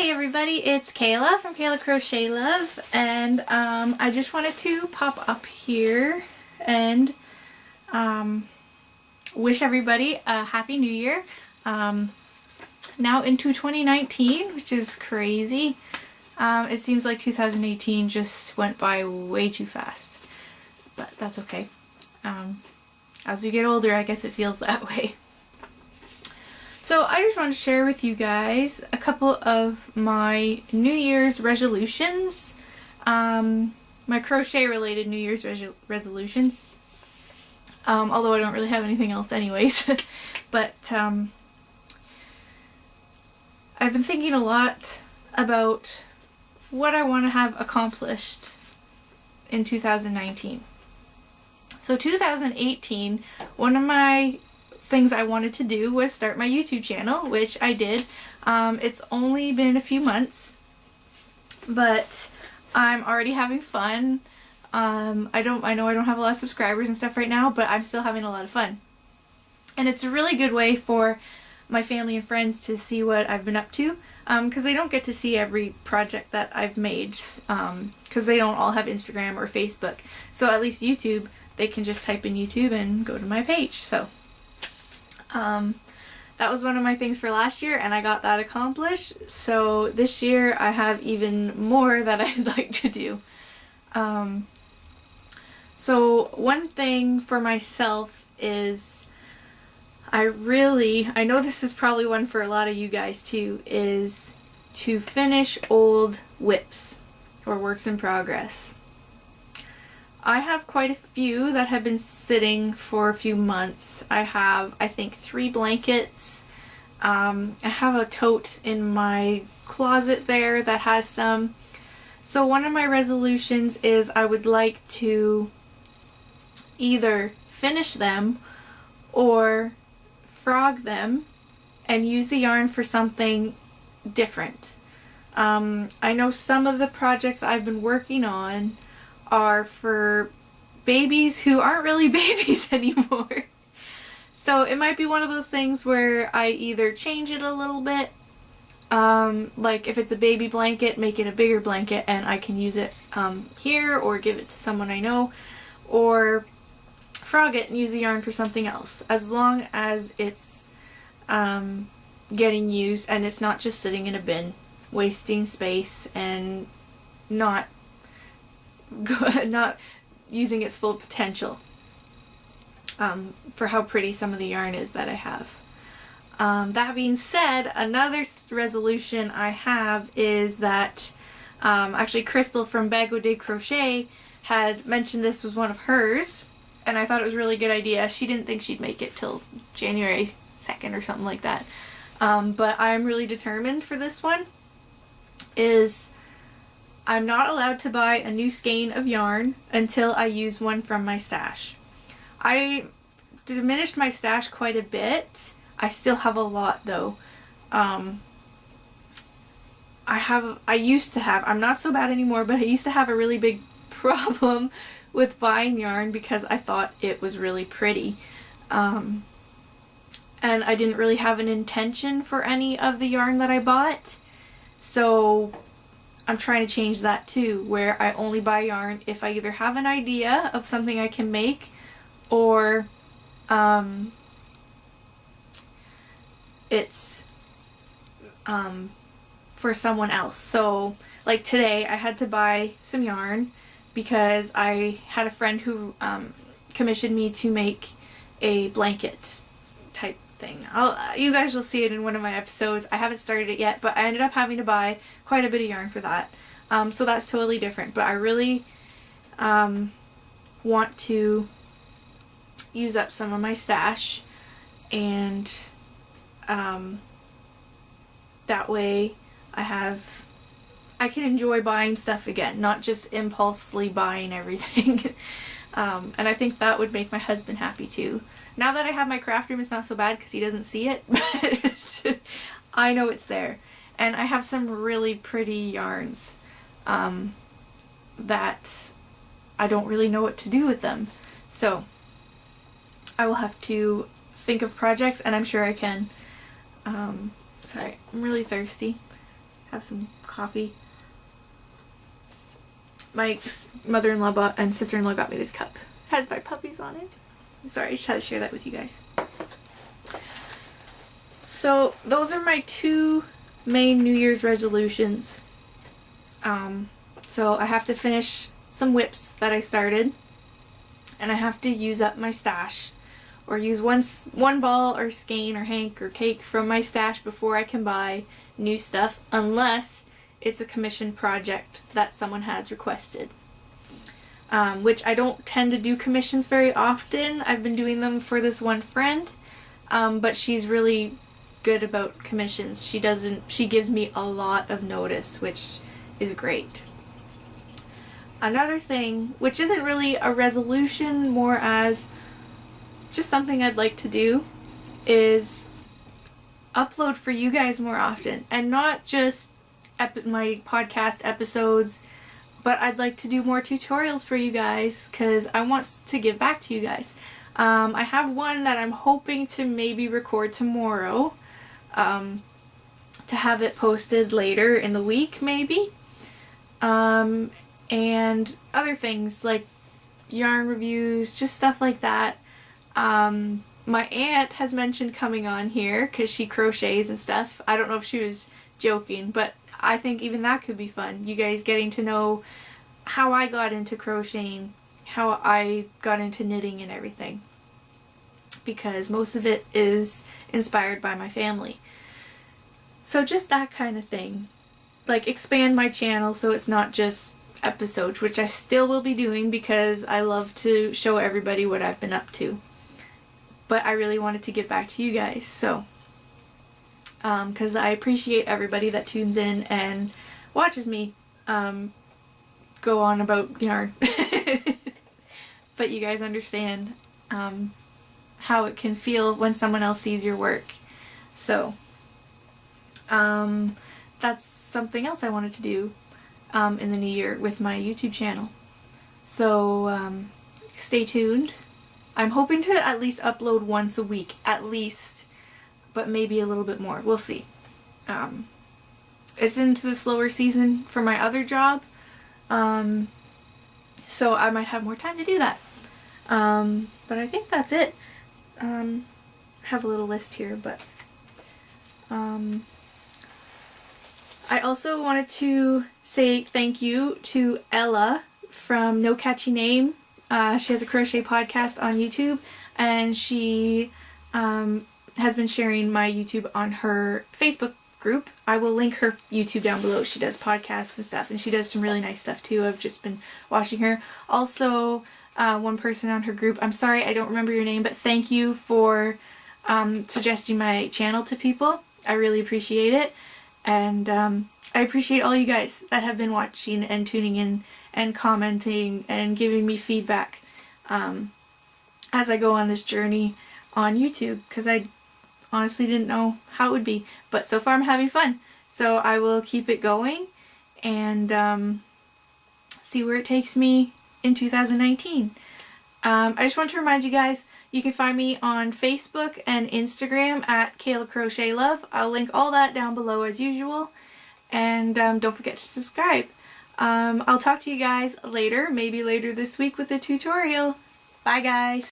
Hey everybody, it's Kayla from Kayla Crochet Love, and I just wanted to pop up here and wish everybody a Happy New Year. Now into 2019, which is crazy. It seems like 2018 just went by way too fast, but that's okay. As we get older, I guess it feels that way. So I just want to share with you guys a couple of my New Year's resolutions, my crochet related New Year's resolutions, although I don't really have anything else anyways, but I've been thinking a lot about what I want to have accomplished in 2019. So 2018, one of my things I wanted to do was start my YouTube channel, which I did. It's only been a few months, but I'm already having fun. I know I don't have a lot of subscribers and stuff right now, but I'm still having a lot of fun. And it's a really good way for my family and friends to see what I've been up to, because they don't get to see every project that I've made, because they don't all have Instagram or Facebook. So at least YouTube, they can just type in YouTube and go to my page. So that was one of my things for last year, and I got that accomplished. So this year I have even more that I'd like to do. So one thing for myself is I know this is probably one for a lot of you guys too, is to finish old WIPs or works in progress. I have quite a few that have been sitting for a few months. I have, I think, 3 blankets. I have a tote in my closet there that has some. So one of my resolutions is I would like to either finish them or frog them and use the yarn for something different. I know some of the projects I've been working on are for babies who aren't really babies anymore. So it might be one of those things where I either change it a little bit, like if it's a baby blanket, make it a bigger blanket and I can use it here or give it to someone I know, or frog it and use the yarn for something else, as long as it's getting used and it's not just sitting in a bin wasting space and not using its full potential for how pretty some of the yarn is that I have. That being said, another resolution I have is that actually Crystal from Bago de Crochet had mentioned this was one of hers, and I thought it was a really good idea. She didn't think she'd make it till January 2nd or something like that. But I'm really determined for this one. I'm not allowed to buy a new skein of yarn until I use one from my stash. I diminished my stash quite a bit. I still have a lot though. I'm not so bad anymore, but I used to have a really big problem with buying yarn because I thought it was really pretty. And I didn't really have an intention for any of the yarn that I bought. So I'm trying to change that too, where I only buy yarn if I either have an idea of something I can make or it's for someone else. So like today I had to buy some yarn because I had a friend who commissioned me to make a blanket type thing. You guys will see it in one of my episodes. I haven't started it yet, but I ended up having to buy quite a bit of yarn for that. So that's totally different, but I really want to use up some of my stash, and that way I can enjoy buying stuff again, not just impulsively buying everything. And I think that would make my husband happy too. Now that I have my craft room, it's not so bad because he doesn't see it, but I know it's there. And I have some really pretty yarns that I don't really know what to do with them. So I will have to think of projects, and I'm sure I can. Sorry, I'm really thirsty. have some coffee. My mother-in-law and sister-in-law got me this cup. It has my puppies on it. Sorry, I just had to share that with you guys. So those are my 2 main New Year's resolutions. So I have to finish some whips that I started, and I have to use up my stash, or use one ball or skein or hank or cake from my stash before I can buy new stuff, unless it's a commission project that someone has requested. Which I don't tend to do commissions very often. I've been doing them for this one friend, but she's really good about commissions. She gives me a lot of notice, which is great. Another thing, which isn't really a resolution, more as just something I'd like to do, is upload for you guys more often, and not just my podcast episodes, but I'd like to do more tutorials for you guys, because I want to give back to you guys. I have one that I'm hoping to maybe record tomorrow, to have it posted later in the week, maybe. And other things like yarn reviews, just stuff like that. My aunt has mentioned coming on here because she crochets and stuff. I don't know if she was joking, but I think even that could be fun. You guys getting to know how I got into crocheting, how I got into knitting and everything. Because most of it is inspired by my family. So just that kind of thing. Like, expand my channel so it's not just episodes, which I still will be doing because I love to show everybody what I've been up to. But I really wanted to give back to you guys, so because I appreciate everybody that tunes in and watches me go on about yarn. But you guys understand how it can feel when someone else sees your work. So that's something else I wanted to do in the new year with my YouTube channel. So stay tuned. I'm hoping to at least upload once a week, at least, but maybe a little bit more. We'll see. It's into the slower season for my other job, so I might have more time to do that. But I think that's it. I have a little list here, but I also wanted to say thank you to Ella from No Catchy Name. She has a crochet podcast on YouTube, and she has been sharing my YouTube on her Facebook group. I will link her YouTube down below. She does podcasts and stuff, and she does some really nice stuff too. I've just been watching her. Also, one person on her group, I'm sorry I don't remember your name, but thank you for suggesting my channel to people. I really appreciate it, and I appreciate all you guys that have been watching and tuning in and commenting and giving me feedback as I go on this journey on YouTube, because I honestly didn't know how it would be, but so far I'm having fun, so I will keep it going and see where it takes me in 2019. I just want to remind you guys, you can find me on Facebook and Instagram at Kayla Crochet Love. I'll link all that down below as usual, and don't forget to subscribe. I'll talk to you guys later, maybe later this week with a tutorial. Bye guys!